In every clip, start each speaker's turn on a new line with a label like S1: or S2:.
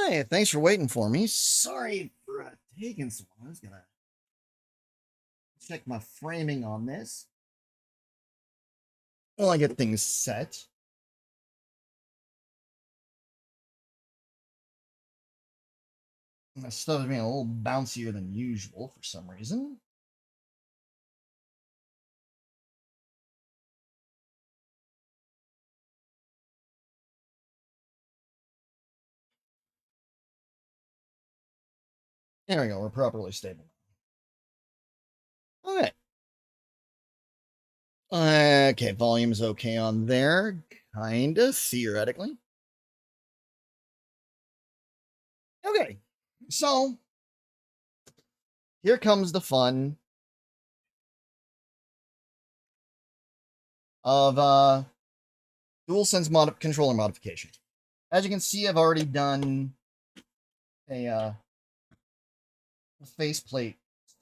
S1: Hi, thanks for waiting for me. Sorry for taking so long. I was gonna check my framing on this while I get things set. My stuff is being a little bouncier than usual for some reason. There we go, we're properly stable. Okay. Okay, volume's okay on there. Kinda, theoretically. Okay, so here comes the fun of Dualsense controller modification. As you can see, I've already done a faceplate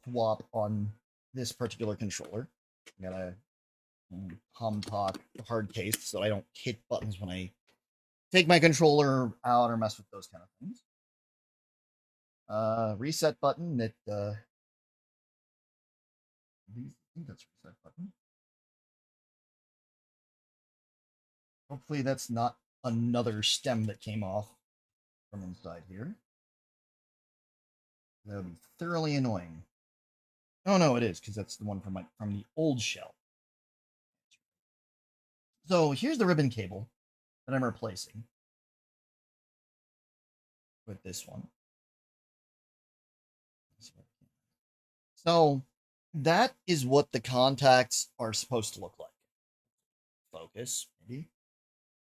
S1: swap on this particular controller. I got a Humtock hard case so I don't hit buttons when I take my controller out or mess with those kind of things. Reset button that I think that's reset button. Hopefully that's not another stem that came off from inside here. That would be thoroughly annoying. Oh no, it is because that's the one from the old shell. So here's the ribbon cable that I'm replacing with this one. So that is what the contacts are supposed to look like. Focus, maybe.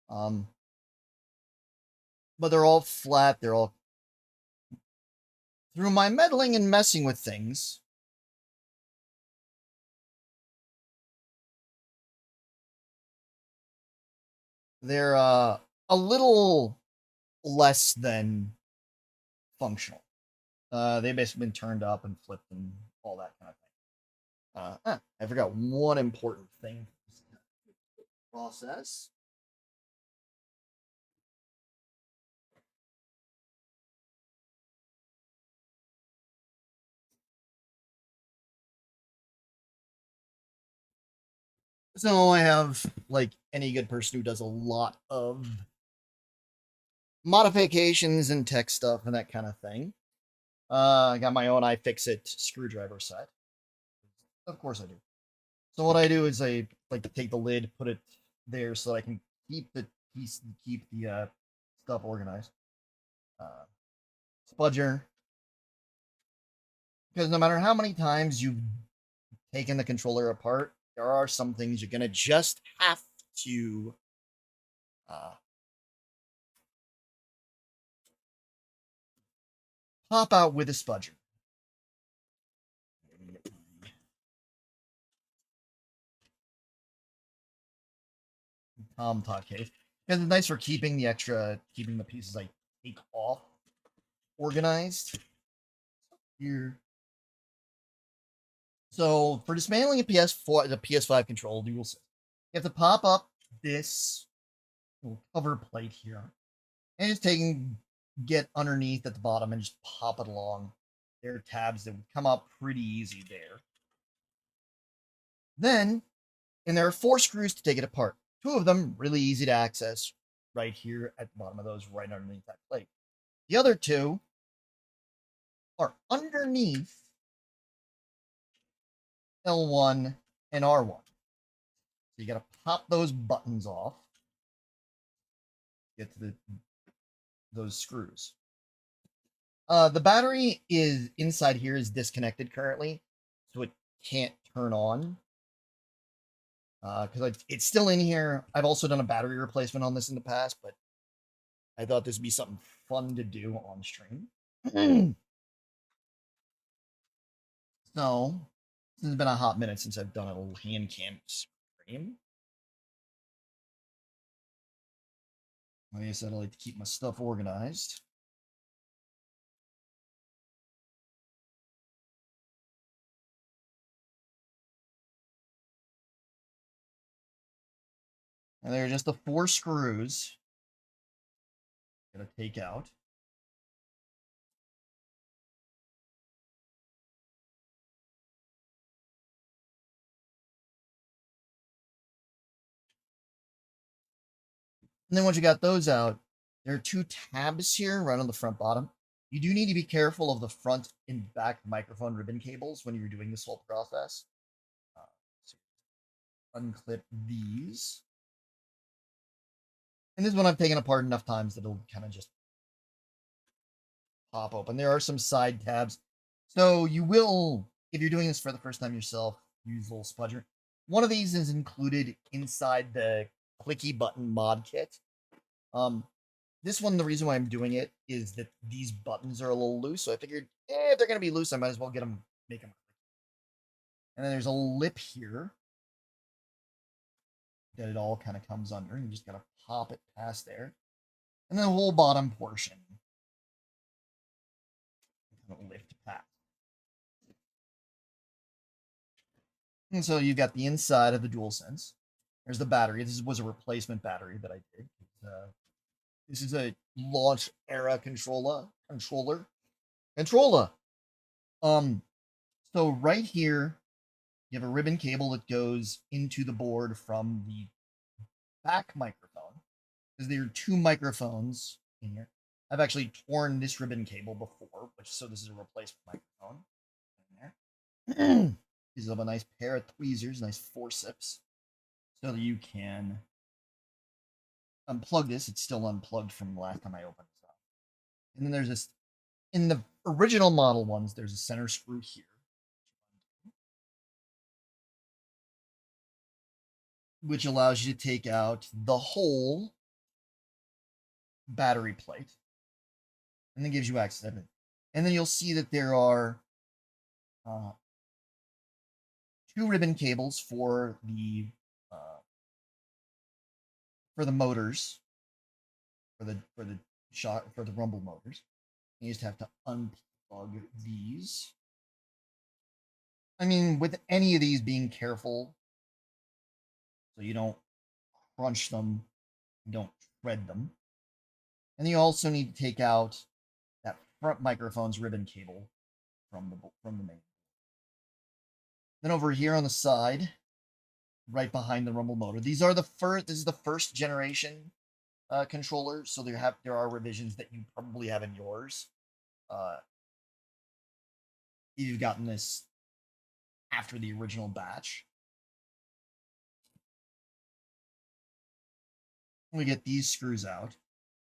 S1: Um, but they're all flat. They're all through my meddling and messing with things. They're a little less than functional. They've basically been turned up and flipped and all that kind of thing. I forgot one important thing. Process. So I have, like any good person who does a lot of modifications and tech stuff and that kind of thing. I got my own iFixit screwdriver set. Of course I do. So what I do is I like to take the lid, put it there so that I can keep the piece, keep the stuff organized. Uh, Spudger, because no matter how many times you've taken the controller apart, there are some things you're gonna just have to uh, pop out with a spudger. Top case. Because it's nice for keeping keeping the pieces I take off organized. Here. So for dismantling a PS4, the PS5 controller, you have to pop up this little cover plate here, and just get underneath at the bottom and just pop it along. There are tabs that would come up pretty easy there. Then, and there are 4 screws to take it apart. 2 of them really easy to access right here at the bottom of those, right underneath that plate. The other 2 are underneath L1 and R1. So you got to pop those buttons off. Get to those screws. The battery is inside here is disconnected currently, so it can't turn on. Because it's still in here. I've also done a battery replacement on this in the past, but I thought this would be something fun to do on stream. So, this has been a hot minute since I've done a little hand cam stream. Like I said, I like to keep my stuff organized. And there are just the 4 screws. Gonna take out. And then once you got those out, there are two tabs here right on the front bottom. You do need to be careful of the front and back microphone ribbon cables when you're doing this whole process. So unclip these. And this one I've taken apart enough times that it'll kind of just pop open. There are some side tabs. So you will, if you're doing this for the first time yourself, use a little spudger. One of these is included inside the clicky button mod kit. This one, the reason why I'm doing it is that these buttons are a little loose. So I figured, if they're going to be loose, I might as well make them. And then there's a lip here that it all kind of comes under. And you just got to pop it past there. And then the whole bottom portion. Kind of lift past. And so you've got the inside of the Dualsense. There's the battery. This was a replacement battery that I did. This is a launch era controller. So right here, you have a ribbon cable that goes into the board from the back microphone. Because there are two microphones in here. I've actually torn this ribbon cable before, so this is a replacement microphone. In there. These have a nice pair of tweezers, nice forceps, so that you can unplug this. It's still unplugged from the last time I opened this up. And then there's this, in the original model ones, there's a center screw here, which allows you to take out the whole battery plate, and then gives you access to everything. And then you'll see that there are two ribbon cables for the motors, for the rumble motors. You just have to unplug these. I mean, with any of these, being careful so you don't crunch them, don't shred them. And you also need to take out that front microphone's ribbon cable from the main. Then over here on the side, right behind the rumble motor, these are the first. This is the first generation controller, so there are revisions that you probably have in yours. You've gotten this after the original batch. We get these screws out,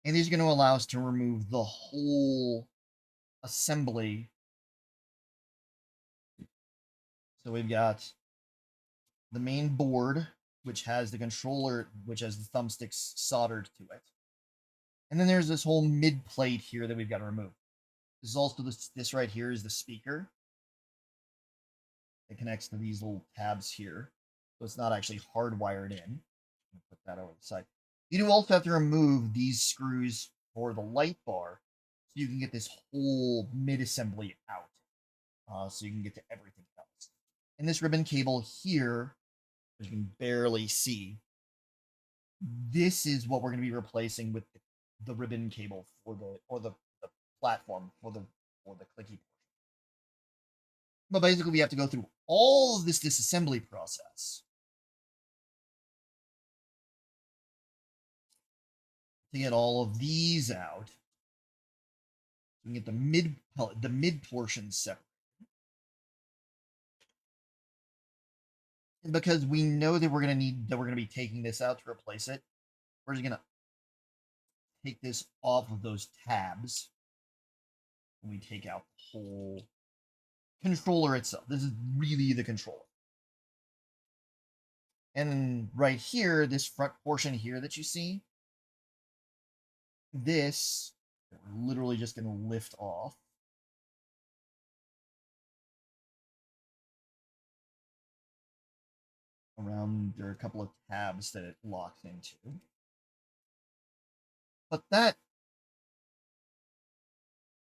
S1: and these are going to allow us to remove the whole assembly. So we've got the main board, which has the controller, which has the thumbsticks soldered to it. And then there's this whole mid plate here that we've got to remove. This is also this right here is the speaker. It connects to these little tabs here. So it's not actually hardwired in. Put that over the side. You do also have to remove these screws for the light bar so you can get this whole mid-assembly out. So you can get to everything else. And this ribbon cable here, as you can barely see, this is what we're going to be replacing with the ribbon cable for the platform for the clicky portion. But basically, we have to go through all of this disassembly process to get all of these out. We can get the mid portion separate. And because we know that we're going to be taking this out to replace it, we're just going to take this off of those tabs and we take out the whole controller itself. This is really the controller. And then right here, this front portion here that you see, this we're literally just going to lift off. Around, there are a couple of tabs that it locks into. But that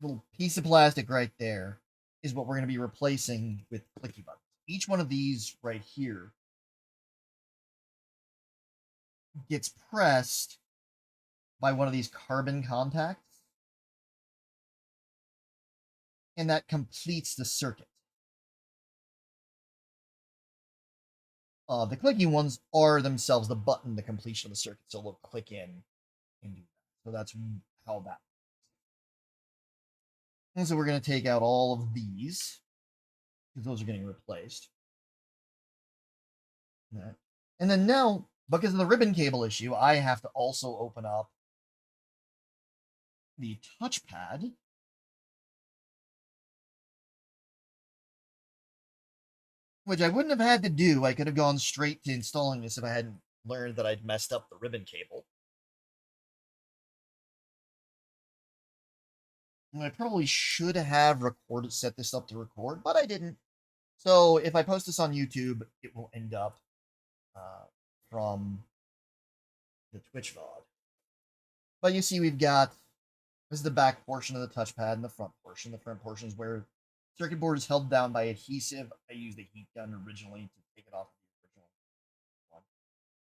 S1: little piece of plastic right there is what we're going to be replacing with clicky buttons. Each one of these right here gets pressed by one of these carbon contacts, and that completes the circuit. The clicky ones are themselves the button, the completion of the circuit, so they'll click in and do that. So that's how that. And so we're going to take out all of these because those are getting replaced. And then now, because of the ribbon cable issue, I have to also open up the touchpad. Which I wouldn't have had to do. I could have gone straight to installing this if I hadn't learned that I'd messed up the ribbon cable. And I probably should have set this up to record, but I didn't. So if I post this on YouTube, it will end up from the Twitch VOD. But you see, we've got this is the back portion of the touchpad and the front portion. The front portion is where circuit board is held down by adhesive. I used a heat gun originally to take it off the original one.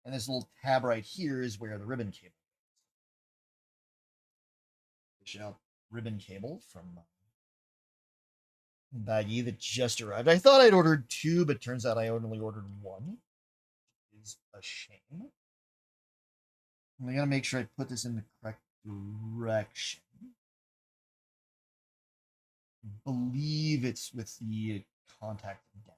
S1: And this little tab right here is where the ribbon cable is. Fish out ribbon cable from baggie that just arrived. I thought I'd ordered two, but turns out I only ordered one. Is a shame. I gotta make sure I put this in the correct direction. I believe it's with the contact down.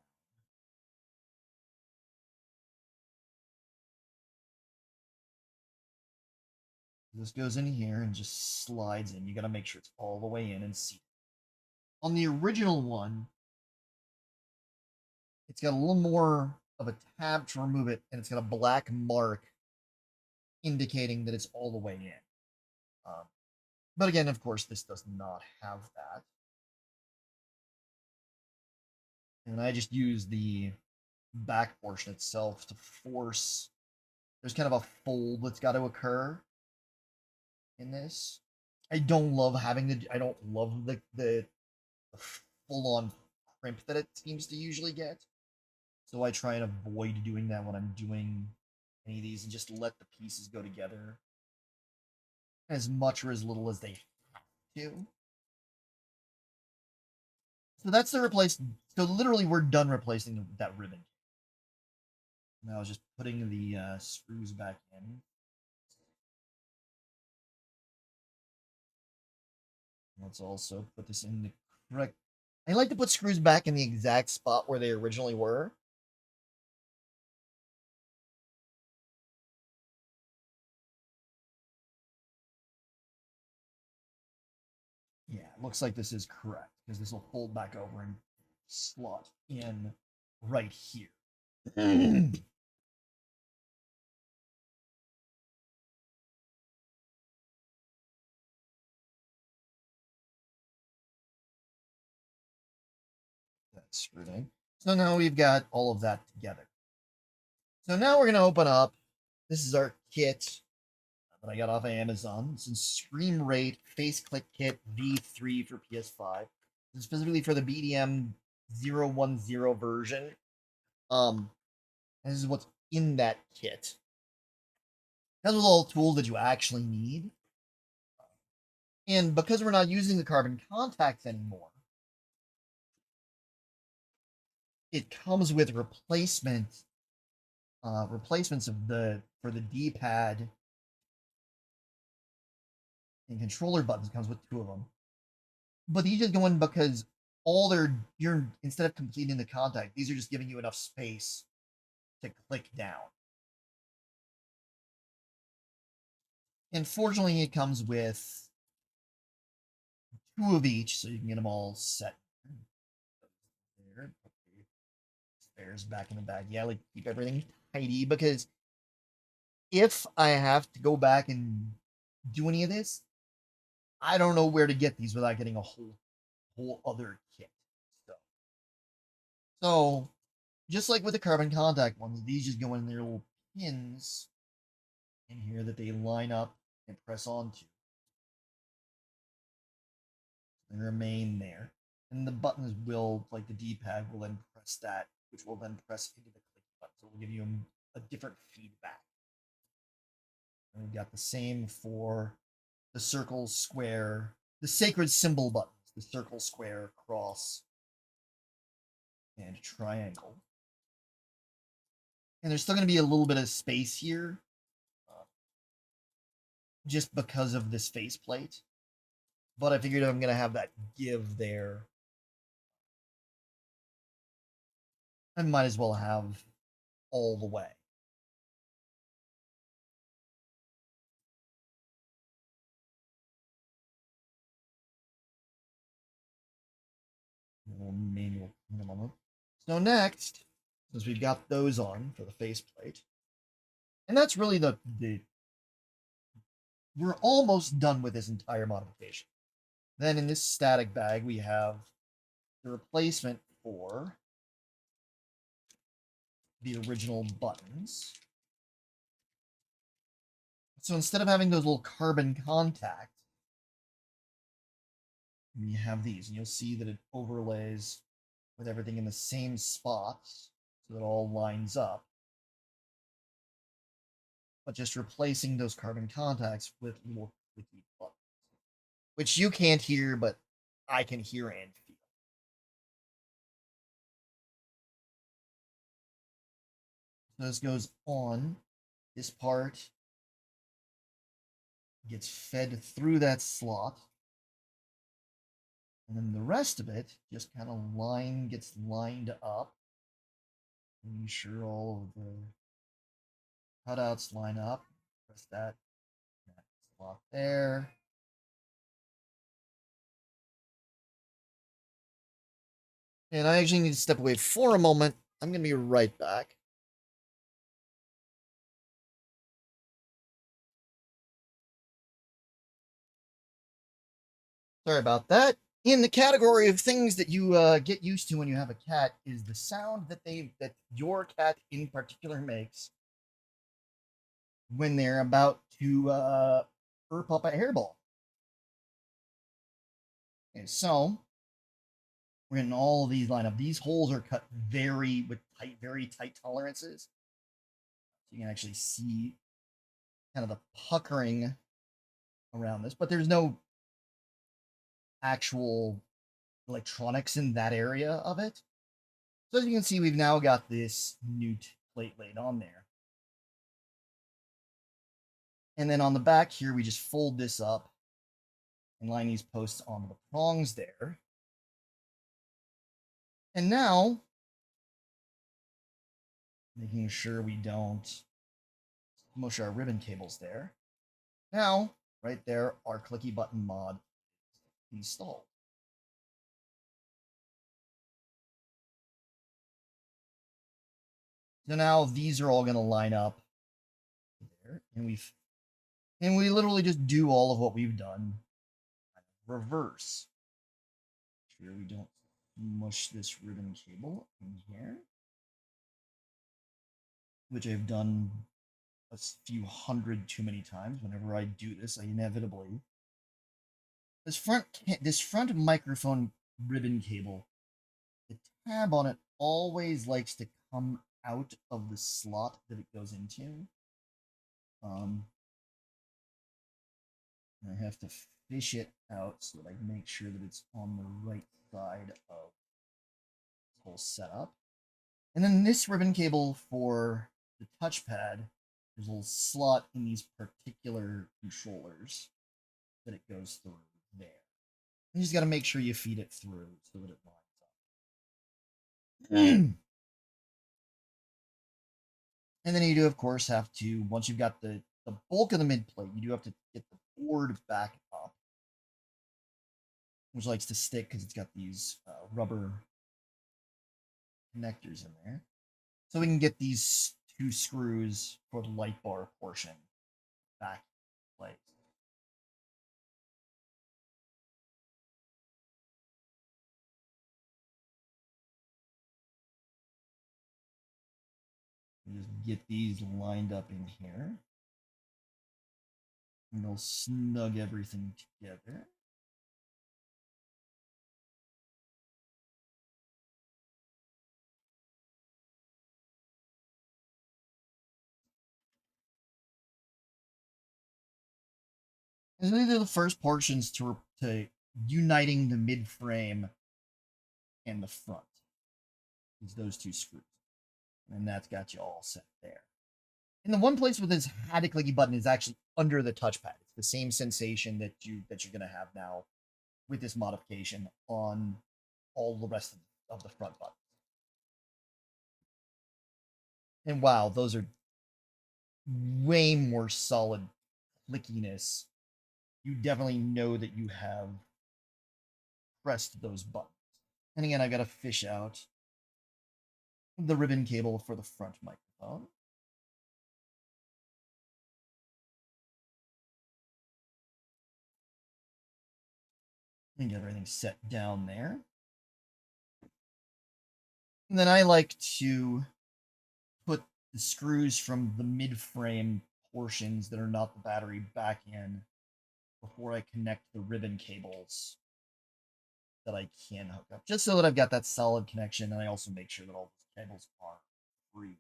S1: This goes in here and just slides in. You gotta make sure it's all the way in and see. On the original one, it's got a little more of a tab to remove it, and it's got a black mark indicating that it's all the way in. But again, of course, this does not have that. And I just use the back portion itself to force. There's kind of a fold that's got to occur in this. I don't love having the. I don't love the full-on crimp that it seems to usually get. So I try and avoid doing that when I'm doing any of these and just let the pieces go together as much or as little as they have to. So that's the replace. So literally, we're done replacing that ribbon. Now I was just putting the screws back in. Let's also put this in the correct. I like to put screws back in the exact spot where they originally were. Yeah, it looks like this is correct because this will fold back over and slot in right here. That's screwed in. So now we've got all of that together. So now we're going to open up. This is our kit that I got off of Amazon. It's in Scream Rate Face Click Kit V3 for PS5. This is specifically for the BDM 010 version. This is what's in that kit. It has all the tools that you actually need. And because we're not using the carbon contacts anymore, it comes with replacements of the for the D-pad and controller buttons. It comes with two of them. But these just go in because you're instead of completing the contact, these are just giving you enough space to click down. And fortunately, it comes with two of each, so you can get them all set. There, put the spares back in the bag. Yeah, like keep everything tidy because if I have to go back and do any of this, I don't know where to get these without getting a whole other kit. So just like with the carbon contact ones, these just go in their little pins in here that they line up and press onto and remain there. And the buttons will, like the D-pad, will then press that, which will then press into the click button. So it will give you a different feedback. And we've got the same for the circle, square, the sacred symbol buttons, the circle, square, cross, and triangle. And there's still going to be a little bit of space here just because of this faceplate. But I figured I'm gonna have that give there. I might as well have all the way. A little manual in a moment. So next, since we've got those on for the faceplate, and that's really the we're almost done with this entire modification. Then in this static bag, we have the replacement for the original buttons. So instead of having those little carbon contacts, you have these, and you'll see that it overlays with everything in the same spots, so it all lines up. But just replacing those carbon contacts with little clicky buttons, which you can't hear, but I can hear and feel. So this goes on. This part gets fed through that slot. And then the rest of it just kind of gets lined up. Making sure all of the cutouts line up. Press that slot there. And I actually need to step away for a moment. I'm going to be right back. Sorry about that. In the category of things that you get used to when you have a cat is the sound that your cat in particular makes when they're about to burp up a hairball. And so we're getting all of these line up. These holes are cut very tight tolerances. So you can actually see kind of the puckering around this, but there's no actual electronics in that area of it. So as you can see, we've now got this new plate laid on there. And then on the back here, we just fold this up and line these posts onto the prongs there. And now, making sure we don't smush our ribbon cables there. Now, right there, our clicky button mod is installed. So now these are all going to line up there, and we literally just do all of what we've done reverse. Make sure we don't mush this ribbon cable in here, which I've done a few hundred too many times. Whenever I do this, I inevitably this front microphone ribbon cable, the tab on it always likes to come out of the slot that it goes into. I have to fish it out so that I make sure that it's on the right side of this whole setup. And then this ribbon cable for the touchpad, there's a little slot in these particular controllers that it goes through there. You just got to make sure you feed it through so that it lines up. And then you do, of course, have to, once you've got the bulk of the mid plate, you do have to get the board back up, which likes to stick because it's got these rubber connectors in there. So we can get these two screws for the light bar portion back in place. Just get these lined up in here. And they'll snug everything together. And these are the first portions to uniting the mid frame and the front. Is those two screws. And that's got you all set there. And the one place where this had a clicky button is actually under the touchpad. It's the same sensation that you're gonna have now with this modification on all the rest of the front buttons. And wow, those are way more solid clickiness. You definitely know that you have pressed those buttons. And again, I got to fish out the ribbon cable for the front microphone. And get everything set down there. And then I like to put the screws from the mid-frame portions that are not the battery back in before I connect the ribbon cables that I can hook up, just so that I've got that solid connection, and I also make sure that all those cables are free.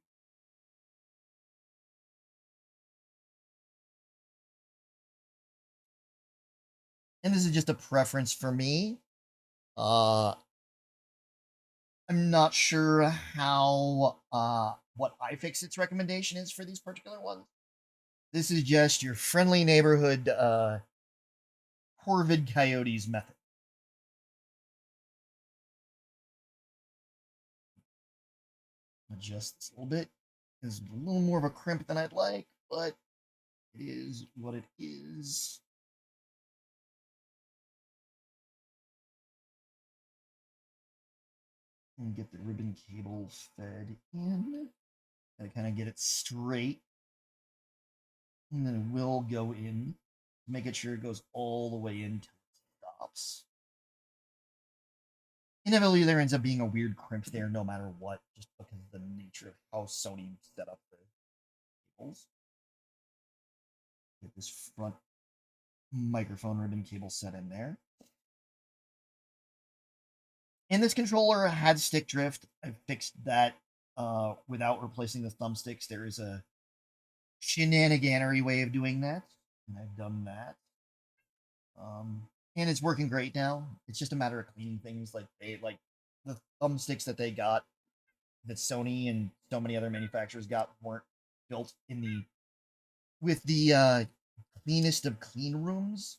S1: And this is just a preference for me. I'm not sure how what iFixit's recommendation is for these particular ones. This is just your friendly neighborhood Corvid Coyotes method. Adjust this a little bit. It's a little more of a crimp than I'd like, but it is what it is. And get the ribbon cable fed in. Gotta kind of get it straight. And then it will go in, making sure it goes all the way in until it stops. Inevitably, there ends up being a weird crimp there no matter what, just because of the nature of how Sony set up the cables. Get this front microphone ribbon cable set in there. And this controller had stick drift. I fixed that without replacing the thumbsticks. There is a shenaniganery way of doing that, and I've done that. And it's working great now. It's just a matter of cleaning things. Like the thumbsticks that they got, that Sony and so many other manufacturers got, weren't built in the with the cleanest of clean rooms.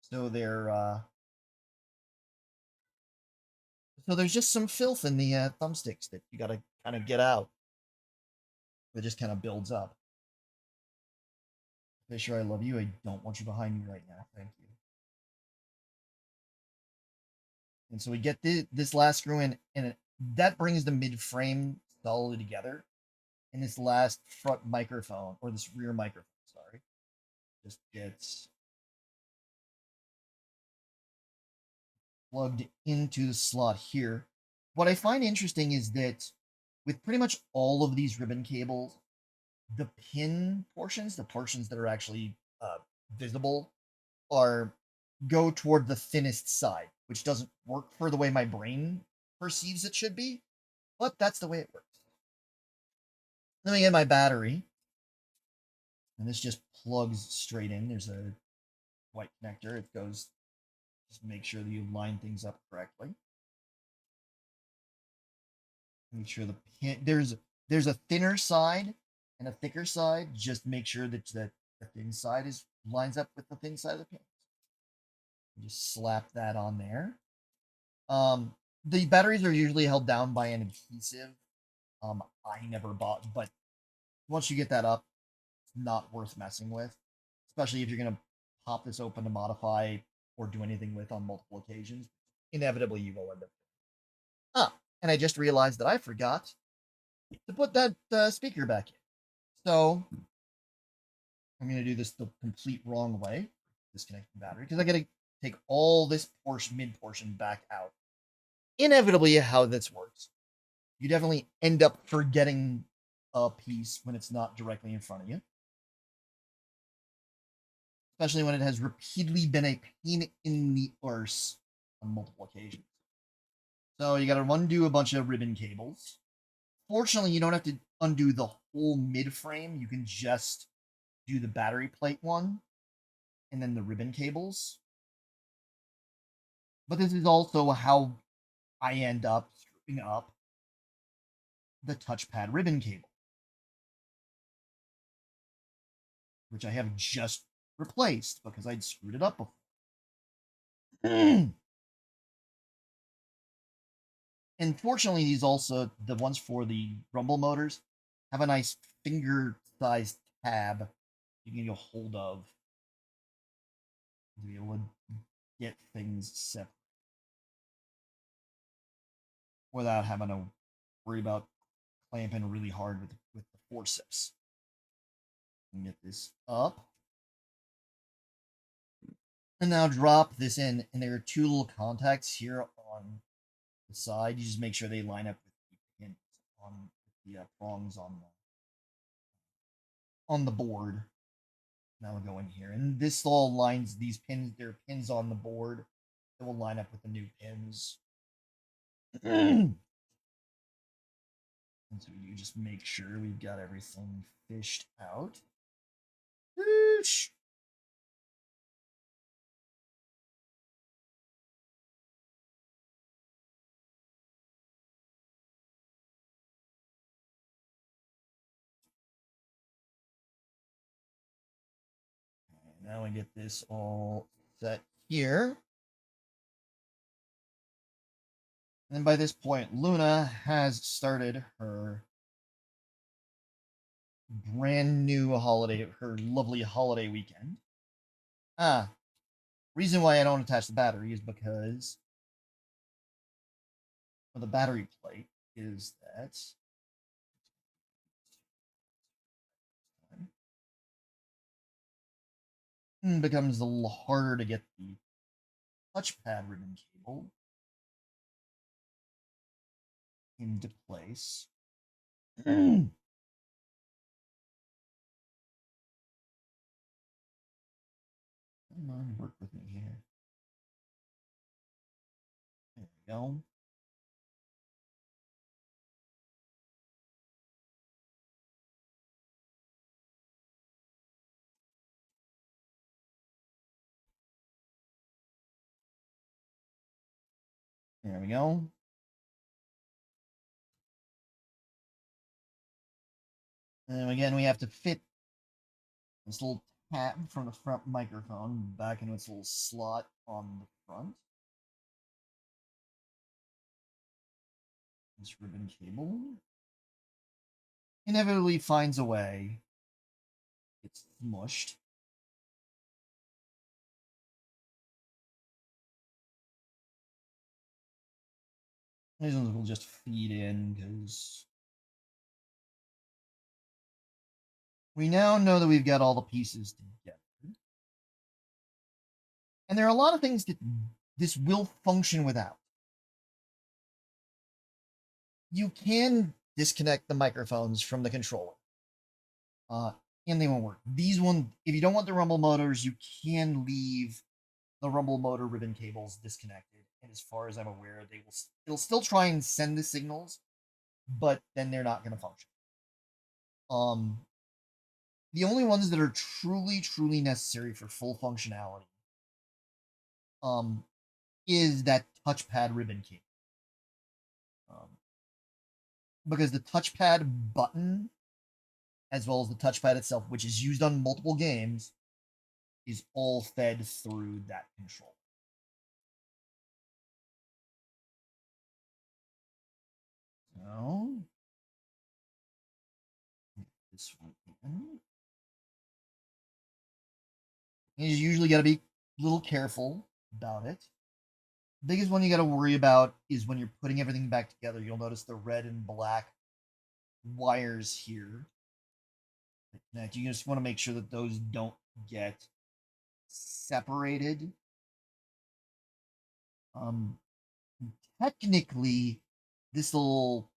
S1: So there's just some filth in the thumbsticks that you gotta kind of get out. It just kind of builds up. Fisher, I love you. I don't want you behind me right now. Thank you. And so we get this last screw in, and that brings the mid-frame solidly together. And this last front microphone, or this rear microphone, sorry, just gets plugged into the slot here. What I find interesting is that with pretty much all of these ribbon cables, the pin portions, the portions that are actually visible, go toward the thinnest side, which doesn't work for the way my brain perceives it should be, but that's the way it works. Let me get my battery, and this just plugs straight in. There's a white connector. It goes, just make sure that you line things up correctly. Make sure the pin, there's a thinner side and a thicker side. Just make sure that the thin side lines up with the thin side of the pin. Just slap that on there. The batteries are usually held down by an adhesive. I never bought, but once you get that up, it's not worth messing with, especially if you're gonna pop this open to modify or do anything with on multiple occasions. Inevitably, you will end up. And I just realized that I forgot to put that speaker back in. So I'm gonna do this the complete wrong way. Disconnect the battery because I gotta take all this mid portion back out. Inevitably, how this works, you definitely end up forgetting a piece when it's not directly in front of you, especially when it has repeatedly been a pain in the arse on multiple occasions. So you got to undo a bunch of ribbon cables. Fortunately, you don't have to undo the whole mid frame. You can just do the battery plate one and then the ribbon cables. But this is also how I end up screwing up the touchpad ribbon cable, which I have just replaced because I'd screwed it up before. And fortunately, these also, the ones for the rumble motors, have a nice finger-sized tab you can get a hold of to be able to get things set without having to worry about clamping really hard with the forceps. Get this up. And now drop this in, and there are two little contacts here on the side. You just make sure they line up with the pins on the prongs on the board. Now we'll go in here, and this all lines these pins. There are pins on the board that will line up with the new pins. And so you just make sure we've got everything fished out. Whoosh. Now we get this all set here. And by this point, Luna has started her brand new holiday, her lovely holiday weekend. Reason why I don't attach the battery is because of the battery plate is that it becomes a little harder to get the touchpad ribbon cable into place. Come on, work with me here. There we go. There we go. And again, we have to fit this little tab from the front microphone back into its little slot on the front. This ribbon cable inevitably finds a way. It's smushed. These ones will just feed in because we now know that we've got all the pieces together. And there are a lot of things that this will function without. You can disconnect the microphones from the controller. And they won't work. These one, if you don't want the rumble motors, you can leave the rumble motor ribbon cables disconnected. And as far as I'm aware, it'll still try and send the signals, but then they're not going to function. The only ones that are truly necessary for full functionality is that touchpad ribbon cable. Because the touchpad button, as well as the touchpad itself, which is used on multiple games, is all fed through that control. So, this one in. You usually got to be a little careful about it. Biggest one you got to worry about is when you're putting everything back together. You'll notice the red and black wires here. That you just want to make sure that those don't get separated. Technically, this little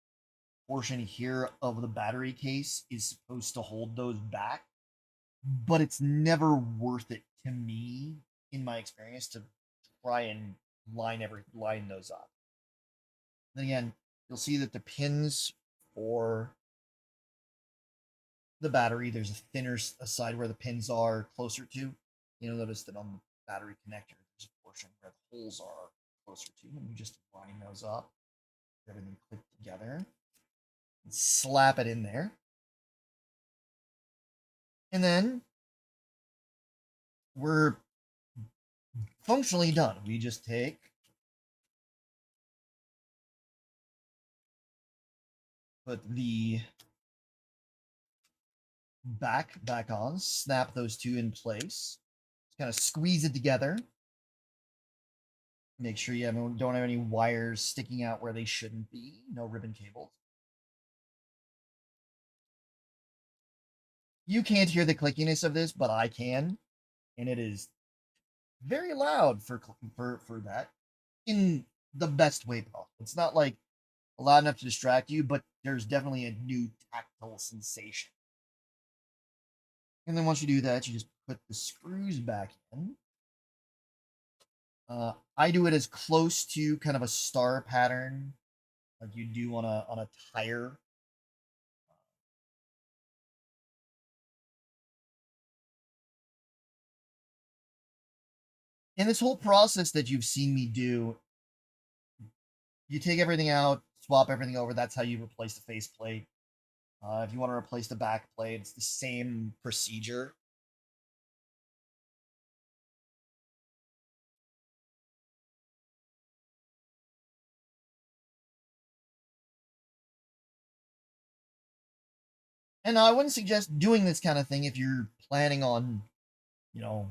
S1: portion here of the battery case is supposed to hold those back, but it's never worth it to me, in my experience, to try and line those up. Then again, you'll see that the pins for the battery, there's a thinner side where the pins are closer to. You'll notice that on the battery connector, there's a portion where the holes are closer to, and you just line those up, get everything clicked together, and slap it in there. And then we're functionally done. We just put the back on, snap those two in place, kind of squeeze it together. Make sure you don't have any wires sticking out where they shouldn't be. No ribbon cables. You can't hear the clickiness of this, but I can, and it is very loud for that in the best way possible. It's not like loud enough to distract you, but there's definitely a new tactile sensation. And then once you do that, you just put the screws back in. I do it as close to kind of a star pattern like you do on a tire. And this whole process that you've seen me do, you take everything out, swap everything over. That's how you replace the faceplate. If you want to replace the back plate, it's the same procedure. And I wouldn't suggest doing this kind of thing if you're planning on, you know,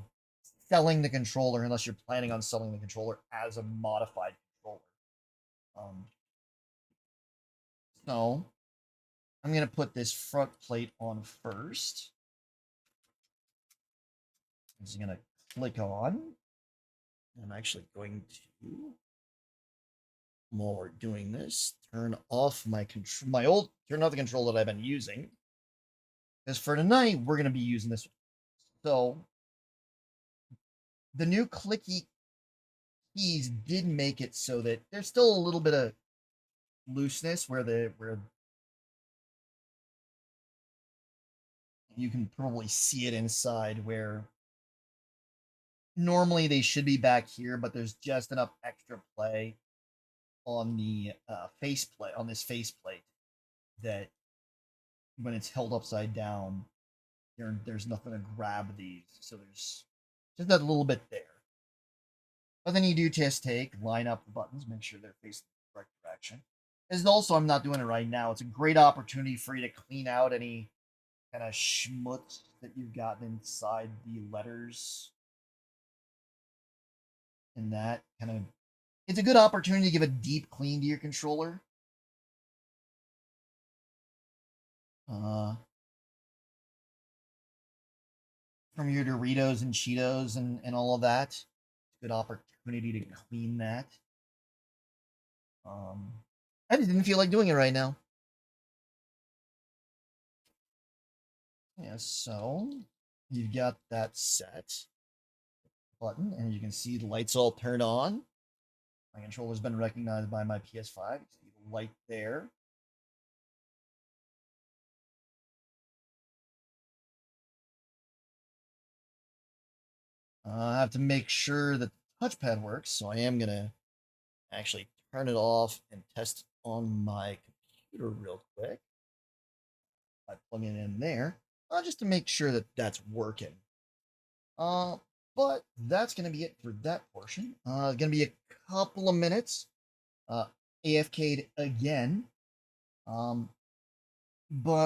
S1: selling the controller, unless you're planning on selling the controller as a modified controller. Um, so I'm going to put this front plate on first. It's going to click on. I'm actually going to, while we're doing this, turn off turn off the controller that I've been using. Because for tonight, we're going to be using this one. So the new clicky keys did make it so that there's still a little bit of looseness where you can probably see it inside where normally they should be back here, but there's just enough extra play on the faceplate on this faceplate that when it's held upside down, there's nothing to grab these. So there's just that little bit there. But then you do line up the buttons, make sure they're facing the correct direction. As also, I'm not doing it right now. It's a great opportunity for you to clean out any kind of schmutz that you've gotten inside the letters. And that kind of, it's a good opportunity to give a deep clean to your controller. From your Doritos and Cheetos and all of that. Good opportunity to clean that. I just didn't feel like doing it right now. Yeah, so you've got that set button, and you can see the lights all turned on. My controller's been recognized by my PS5. You see the light there. I have to make sure that the touchpad works, so I am gonna actually turn it off and test it on my computer real quick by plugging it in there, just to make sure that that's working. But that's gonna be it for that portion. Gonna be a couple of minutes. AFK'd again. But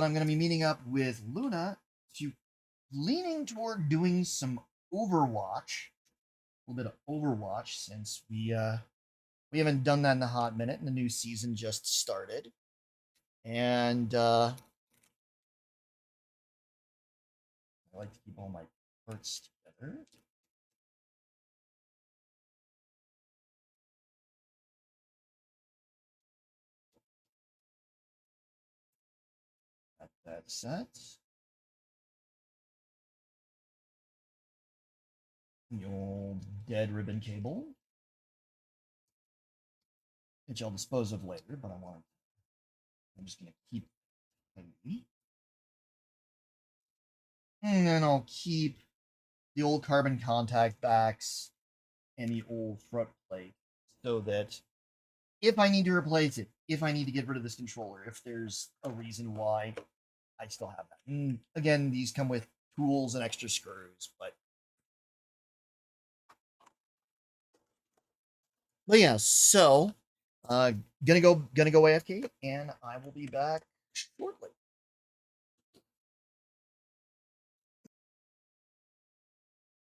S1: I'm gonna be meeting up with Luna to leaning toward doing some Overwatch, a little bit of Overwatch since we haven't done that in a hot minute, and the new season just started. And I like to keep all my parts together. Got that set. The old dead ribbon cable, which I'll dispose of later, but I'm just gonna keep it. And then I'll keep the old carbon contact backs and the old front plate so that if I need to replace it, if I need to get rid of this controller, if there's a reason why, I still have that. And again, these come with tools and extra screws, but But yeah, so gonna go AFK, and I will be back shortly.